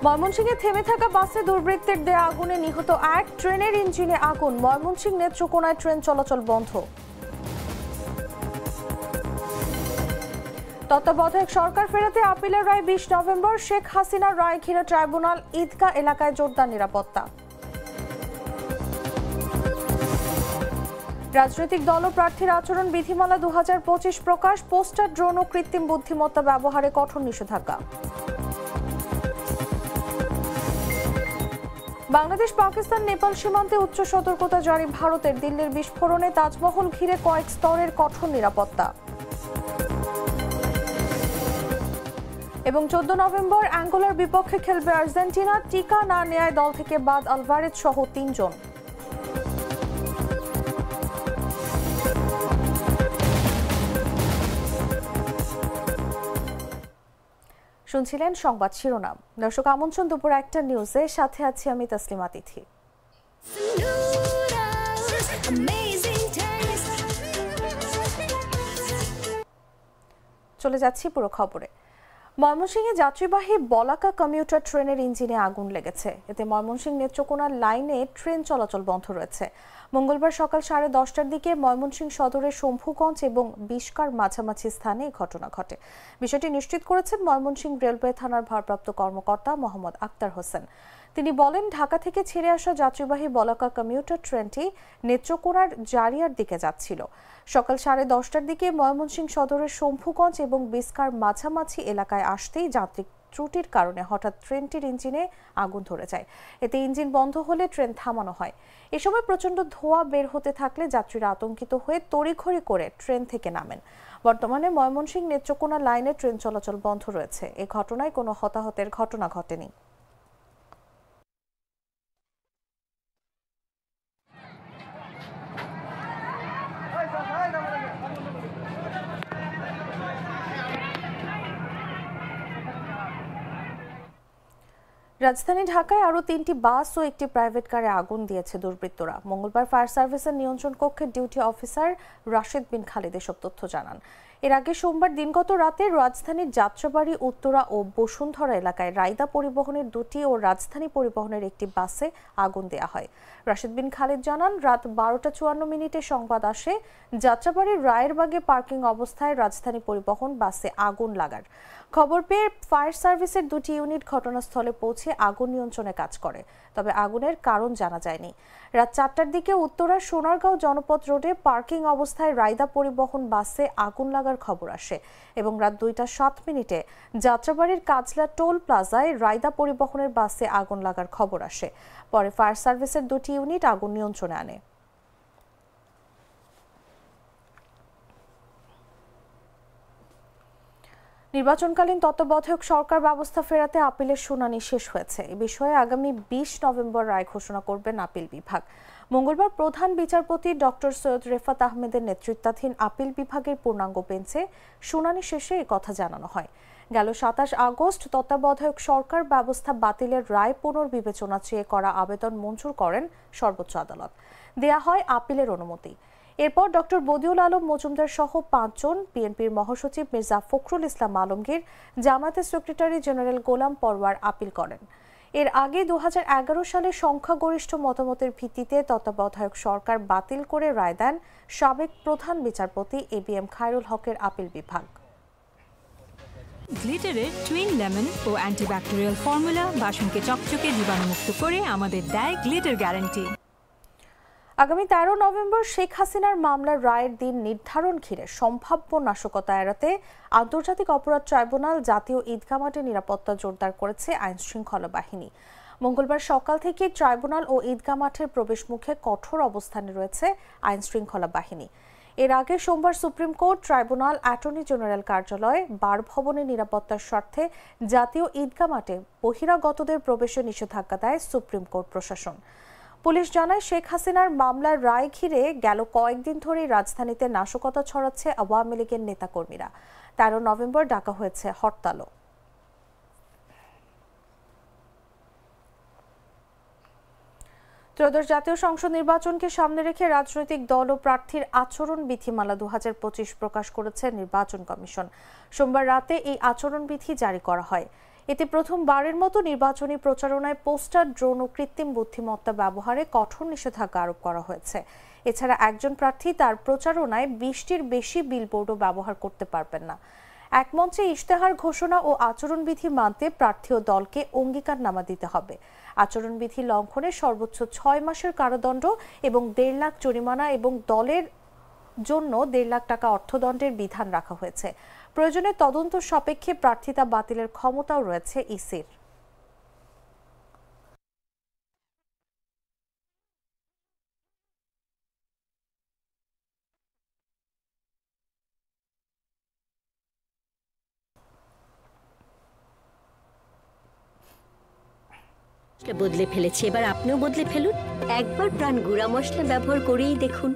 ময়মনসিংহে থেমে থাকা বাসে দুর্বৃত্তের দেয়া আগুনে নিহত এক, ট্রেনের ইঞ্জিনে আগুন, ময়মনসিংহ নেত্রকোনায় ট্রেন চলাচল বন্ধ। তত্ত্বাবধায়ক সরকার ফেরাতে আপিলের রায় 20 নভেম্বর, শেখ হাসিনার রায় ঘিরে ট্রাইব্যুনাল, ঈদগাহ এলাকায় জোরদার নিরাপত্তা। রাজনৈতিক দল ও প্রার্থীর আচরণ বিধিমালা 2025 প্রকাশ, পোস্টার, ড্রোন ও কৃত্রিম বুদ্ধিমত্তা ব্যবহারে কঠোর নিষেধাজ্ঞা। বাংলাদেশ পাকিস্তান নেপাল সীমান্তে উচ্চ সতর্কতা জারি ভারতের, দিল্লির বিস্ফোরণে তাজমহল ঘিরে কয়েক স্তরের কঠোর নিরাপত্তা। এবং 14 নভেম্বর অ্যাঙ্গোলার বিপক্ষে খেলবে আর্জেন্টিনা, টিকা না নেয়ায় দল থেকে বাদ আলভারেজ সহ 3 জন। শুনছিলেন সংবাদ শিরোনাম। দর্শক, আমন্ত্রণ দুপুর 1টা নিউজে, সাথে আছি আমি তাসলিমা তিথি। চলে যাচ্ছি পুরো খবরে। ময়মনসিংহে যাত্রীবাহী বলাকা কমিউটার ট্রেনের ইঞ্জিনে আগুন লেগেছে। এতে ময়মনসিংহ নেত্রকোনার লাইনে ট্রেন চলাচল বন্ধ রয়েছে। মঙ্গলবার সকাল 10:30টার দিকে ময়মনসিংহ সদরের শম্ভুগঞ্জ এবং বিশকার মাঝামাঝি স্থানে এই ঘটনা ঘটে। বিষয়টি নিশ্চিত করেছেন ময়মনসিংহ রেলওয়ে থানার ভারপ্রাপ্ত কর্মকর্তা মোহাম্মদ আক্তার হোসেন। তিনি বলেন, ঢাকা থেকে ছেড়ে আসা যাত্রীবাহী বলাকা কমিউটার ট্রেনটি নেত্রকোনার জারিয়ার দিকে যাচ্ছিল। সকাল 10:30টার দিকে ময়মনসিংহ সদরের শম্ভুগঞ্জ এবং বিশকার মাঝামাঝি এলাকায় আসতেই যান্ত্রিক ত্রুটির কারণে হঠাৎ ট্রেনটির ইঞ্জিনে আগুন ধরে যায়। এতে ইঞ্জিন বন্ধ হলে ট্রেন থামানো হয়। এ সময় প্রচণ্ড ধোঁয়া বের হতে থাকলে যাত্রীরা আতঙ্কিত হয়ে তড়িঘড়ি করে ট্রেন থেকে নামেন। বর্তমানে ময়মনসিংহ নেত্রকোনা লাইনে ট্রেন চলাচল বন্ধ রয়েছে। এ ঘটনায় কোনো হতাহতের ঘটনা ঘটেনি। রাজধানী ঢাকায় আরও 3টি বাস ও একটি প্রাইভেট কারে আগুন দিয়েছে দুর্বৃত্তরা। মঙ্গলবার ফায়ার সার্ভিসের নিয়ন্ত্রণ কক্ষের ডিউটি অফিসার রাশেদ বিন খালিদ এসব তথ্য জানান। এর আগে সোমবার দিনগত রাতে রাজধানীর যাত্রাবাড়ি, উত্তরা ও বসুন্ধরা এলাকায় রায়দা পরিবহনের 2টি ও রাজধানী পরিবহনের একটি বাসে আগুন দেয়া হয়। রাশেদ বিন খালিদ জানান, রাত 12:54 সংবাদ আসে যাত্রাবাড়ির রায়েরবাগে পার্কিং অবস্থায় রাজধানী পরিবহন বাসে আগুন লাগার। খবর পেয়ে ফায়ার সার্ভিসের 2টি ইউনিট ঘটনাস্থলে পৌঁছে আগুন নিয়ন্ত্রণে কাজ করে, তবে আগুনের কারণ জানা যায়নি। রাত 4টার দিকে উত্তরার সোনারগাঁও জনপথ রোডে পার্কিং অবস্থায় রায়দা পরিবহন বাসে আগুন লাগার খবর আসে এবং রাত 2:07 যাত্রাবাড়ির কাজলা টোল প্লাজায় রায়দা পরিবহনের বাসে আগুন লাগার খবর আসে। পরে ফায়ার সার্ভিসের 2টি ইউনিট আগুন নিয়ন্ত্রণে আনে। নির্বাচনকালীন তত্ত্বাবধায়ক সরকার ব্যবস্থা ফেরাতে আপিলের শুনানি শেষ হয়েছে। এ বিষয়ে আগামী 20 নভেম্বর রায় ঘোষণা করবেন আপিল বিভাগ। মঙ্গলবার প্রধান বিচারপতি ডক্টর সৈয়দ রেফাত আহমেদের নেতৃত্বাধীন আপিল বিভাগের পূর্ণাঙ্গ বেঞ্চে শুনানি শেষে এই কথা জানানো হয়। গেল 27 আগস্ট তত্ত্বাবধায়ক সরকার ব্যবস্থা বাতিলের রায় পুনর্বিবেচনা চেয়ে করা আবেদন মঞ্জুর করেন সর্বোচ্চ আদালত। দেয়া হয় আপিলের অনুমতি। এরপর ডক্টর বদিউল আলম মজুমদার সহ 5 জন, বিএনপির মহাসচিব মির্জা ফখরুল ইসলাম আলমগীর, জামায়াতের সেক্রেটারি জেনারেল গোলাম পরওয়ার আপিল করেন। এর আগে 2011 সালে সংখ্যাগরিষ্ঠ মতামতের ভিত্তিতে তত্ত্বাবধায়ক সরকার বাতিল করে রায় দেন সাবেক প্রধান বিচারপতি ABM খায়রুল হকের আপিল বিভাগ। গ্লিটারের টুইন লেমন ও অ্যান্টিব্যাকটেরিয়াল ফর্মুলা বাসনকে চকচকে জীবাণুমুক্ত করে আমাদের দেয় গ্লিটার গ্যারান্টি। আগামী 13 নভেম্বর শেখ হাসিনার মামলার রায়ের দিন নির্ধারণ ঘিরে সম্ভাব্য নাশকতা এড়াতে আন্তর্জাতিক অপরাধ ট্রাইব্যুনাল জাতীয় ঈদগাহ মাঠে নিরাপত্তা জোরদার করেছে আইন শৃঙ্খলা বাহিনী। মঙ্গলবার সকাল থেকে ট্রাইব্যুনাল ও ঈদগাহ মাঠের প্রবেশ মুখে কঠোর অবস্থানে রয়েছে আইন শৃঙ্খলা বাহিনী। এর আগে সোমবার supreme court, tribunal, attorney general কার্যালয়, বার ভবনের নিরাপত্তার স্বার্থে জাতীয় ঈদগাহ মাঠে বহিরাগতদের প্রবেশে নিষেধাজ্ঞা দেয় সুপ্রিম কোর্ট প্রশাসন। পুলিশ জানায়, শেখ হাসিনার মামলার রায় ঘিরে গেল কয়েকদিন ধরেই রাজধানীতে নাশকতা ছড়াচ্ছে আওয়ামী লীগের নেতাকর্মীরা। 13 নভেম্বর ডাকা হয়েছে হরতালও। ত্রয়োদশ জাতীয় সংসদ নির্বাচনকে সামনে রেখে রাজনৈতিক দল ও প্রার্থীর আচরণ বিধিমালা 2025 প্রকাশ করেছে নির্বাচন কমিশন। সোমবার রাতে এই আচরণবিধি জারি করা হয়। এতে প্রথমবারের মতো নির্বাচনী প্রচারণায় পোস্টার, ড্রোন ও কৃত্রিম বুদ্ধিমত্তা ব্যবহারে কঠোর নিষেধাজ্ঞা আরোপ করা হয়েছে। এছাড়া একজন প্রার্থী তার প্রচারণায় 20টির বেশি বিলবোর্ডও ব্যবহার করতে পারবেন না। এক মঞ্চে ইশতেহার ঘোষণা ও আচরণবিধি মানতে প্রার্থী ও দলকে অঙ্গীকারনামা দিতে হবে। আচরণবিধি লঙ্ঘনে সর্বোচ্চ 6 মাসের কারাদণ্ড এবং 1.5 লাখ জরিমানা এবং দলের জন্য 1.5 লাখ টাকা অর্থদণ্ডের বিধান রাখা হয়েছে। প্রয়োজনে তদন্ত সাপেক্ষে প্রার্থিতা বাতিলের ক্ষমতাও রয়েছে ইসির। বদলে ফেলেছি, এবার আপনিও বদলে ফেলুন। একবার প্রাণ গুঁড়া মশলা ব্যবহার করেই দেখুন।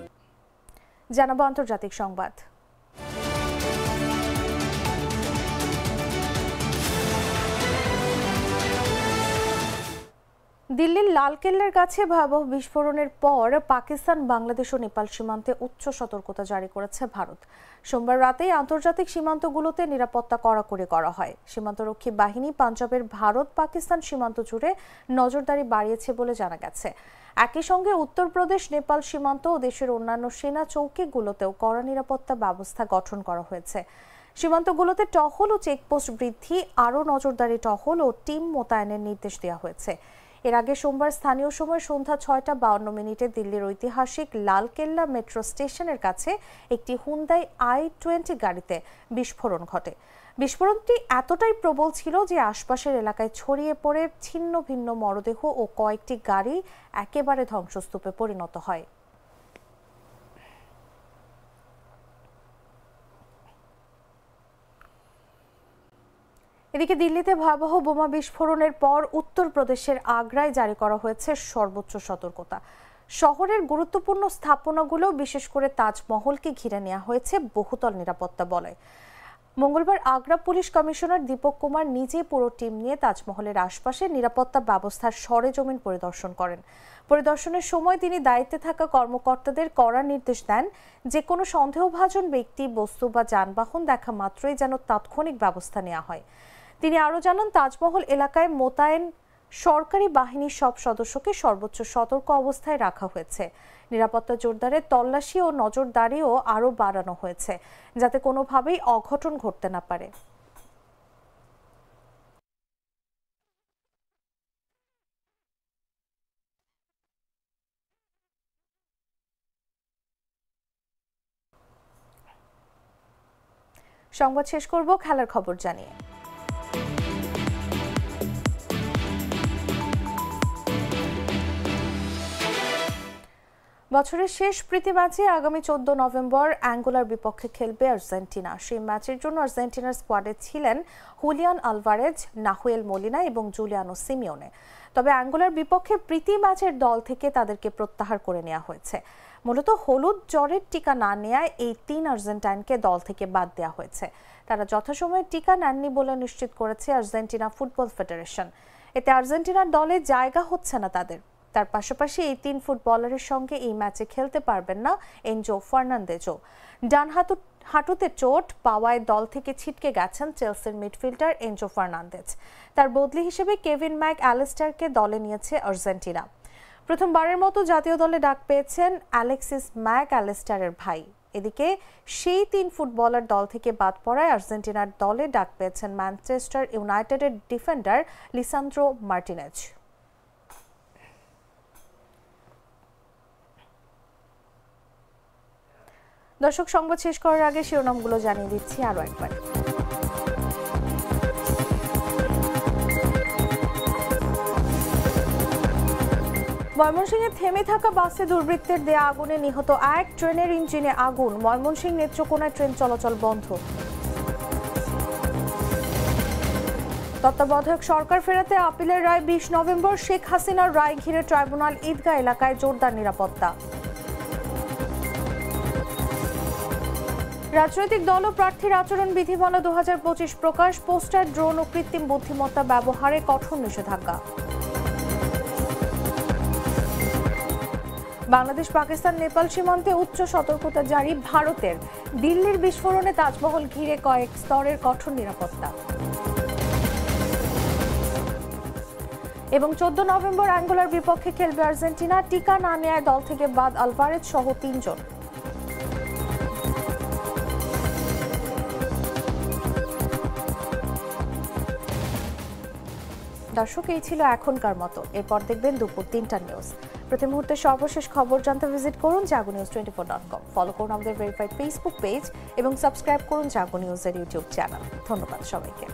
জানাবো আন্তর্জাতিক সংবাদ। দিল্লির লালকেল্লার কাছে ভয়াবহ বিস্ফোরণের পর পাকিস্তান, বাংলাদেশ ও নেপাল সীমান্তে উচ্চ সতর্কতা জারি করেছে ভারত। সোমবার রাতেই আন্তর্জাতিক সীমান্তগুলোতে নিরাপত্তা কড়াকড়ি করা হয়। সীমান্তরক্ষী বাহিনী পাঞ্জাবের ভারত পাকিস্তান সীমান্ত জুড়ে নজরদারি বাড়িয়েছে বলে জানা গেছে। একই সঙ্গে উত্তরপ্রদেশ নেপাল সীমান্ত ও দেশের অন্যান্য সেনা চৌকিগুলোতেও কড়া নিরাপত্তা ব্যবস্থা গঠন করা হয়েছে। সীমান্তগুলোতে টহল ও চেকপোস্ট বৃদ্ধি, আরও নজরদারি টহল ও টিম মোতায়েনের নির্দেশ দেওয়া হয়েছে। এর আগে সোমবার স্থানীয় সময় সন্ধ্যা 6টা 52 দিল্লির ঐতিহাসিক লালকেল্লা মেট্রো স্টেশনের কাছে একটি হুন্দাই i-20 গাড়িতে বিস্ফোরণ ঘটে। বিস্ফোরণটি এতটাই প্রবল ছিল যে আশপাশের এলাকায় ছড়িয়ে পড়ে ছিন্ন ভিন্ন মরদেহ ও কয়েকটি গাড়ি একেবারে ধ্বংসস্তূপে পরিণত হয়। এদিকে দিল্লিতে ভয়াবহ বোমা বিস্ফোরণের পর উত্তরপ্রদেশের আগ্রায় জারি করা হয়েছে সর্বোচ্চ সতর্কতা। শহরের গুরুত্বপূর্ণ স্থাপনাগুলো, বিশেষ করে তাজমহলকে ঘিরে নেওয়া হয়েছে বহুতল নিরাপত্তা বলয়। মঙ্গলবার আগ্রা পুলিশ কমিশনার দীপক কুমার নিজে পুরো টিম নিয়ে তাজমহলের আশপাশে নিরাপত্তা ব্যবস্থার সরেজমিন পরিদর্শন করেন। পরিদর্শনের সময় তিনি দায়িত্বে থাকা কর্মকর্তাদের কড়া নির্দেশ দেন, যে কোনো সন্দেহভাজন ব্যক্তি, বস্তু বা যানবাহন দেখা মাত্রই যেন তাৎক্ষণিক ব্যবস্থা নেওয়া হয়। তিনি আরও জানান, তাজমহল এলাকায় মোতায়েন সরকারি বাহিনীর সব সদস্যকে সর্বোচ্চ সতর্ক অবস্থায় রাখা হয়েছে। নিরাপত্তা জোরদারে তল্লাশি ও নজরদারিও আরও বাড়ানো হয়েছে, যাতে কোনোভাবেই অঘটন ঘটতে না পারে। সংবাদ শেষ করব খেলার খবর জানিয়ে। বছরের শেষ প্রীতি ম্যাচে আগামী 14 নভেম্বর অ্যাঙ্গোলার বিপক্ষে খেলবে আর্জেন্টিনা। সেই ম্যাচের জন্য আর্জেন্টিনার স্কোয়াডে ছিলেন হুলিয়ান আলভারেজ, নাহুয়েল মোলিনা এবং জুলিয়ানো সিমিওনে। তবে অ্যাঙ্গোলার বিপক্ষে প্রীতি ম্যাচের দল থেকে তাদেরকে প্রত্যাহার করে নেওয়া হয়েছে। মূলত হলুদ জ্বরের টিকা না নেয়ায় এই 3 আর্জেন্টাইনকে দল থেকে বাদ দেওয়া হয়েছে। তারা যথাসময়ে টিকা নেননি বলে নিশ্চিত করেছে আর্জেন্টিনা ফুটবল ফেডারেশন। এতে আর্জেন্টিনার দলে জায়গা হচ্ছে না তাদের। তার পাশাপাশি এই 3 ফুটবলারের সঙ্গে এই ম্যাচে খেলতে পারবেন না এনজো ফার্নান্দেজও। ডান হাঁটুতে চোট পাওয়ায় দল থেকে ছিটকে গেছেন চেলসির মিডফিল্ডার এনজো ফার্নান্দেজ। তার বদলি হিসেবে কেভিন ম্যাক অ্যালিস্টারকে দলে নিয়েছে আর্জেন্টিনা। প্রথমবারের মতো জাতীয় দলে ডাক পেয়েছেন অ্যালেক্সিস ম্যাক অ্যালিস্টারের ভাই। এদিকে সেই 3 ফুটবলার দল থেকে বাদ পড়ায় আর্জেন্টিনার দলে ডাক পেয়েছেন ম্যানচেস্টার ইউনাইটেডের ডিফেন্ডার লিসান্দ্রো মার্টিনেজ। দর্শক, সংবাদ শেষ করার আগে শিরোনামগুলো জানিয়ে দিচ্ছি আরো একবার। ময়মনসিংহে থেমে থাকা বাসে দুর্বৃত্তের দেয়া আগুনে নিহত 1, ট্রেনের ইঞ্জিনে আগুন, ময়মনসিংহ নেত্রকোনায় ট্রেন চলাচল বন্ধ। তত্ত্বাবধায়ক সরকার ফেরাতে আপিলের রায় 20 নভেম্বর, শেখ হাসিনার রায় ঘিরে ট্রাইব্যুনাল ঈদগাহ এলাকায় জোরদার নিরাপত্তা। রাজনৈতিক দল ও প্রার্থীর আচরণ বিধিমালা 2025 প্রকাশ, পোস্টার, ড্রোন ও কৃত্রিম বুদ্ধিমত্তা ব্যবহারে কঠোর নিষেধাজ্ঞা। বাংলাদেশ, পাকিস্তান, নেপাল সীমান্তে উচ্চ সতর্কতা জারি ভারতের। দিল্লির বিস্ফোরণে তাজমহল ঘিরে কয়েক স্তরের কঠোর নিরাপত্তা। এবং 14 নভেম্বর অ্যাঙ্গোলার বিপক্ষে খেলবে আর্জেন্টিনা। টিকা না নেয়ার দল থেকে বাদ আলভারেজ সহ 3 জন। দর্শক, এই ছিল এখনকার মতো। এরপর দেখবেন দুপুর 3টার নিউজ। প্রতি মুহূর্তের সর্বশেষ খবর জানতে ভিজিট করুন jagonews24.com। ফলো করুন আমাদের ভেরিফাইড ফেসবুক পেজ এবং সাবস্ক্রাইব করুন জাগো নিউজের ইউটিউব চ্যানেল। ধন্যবাদ সবাইকে।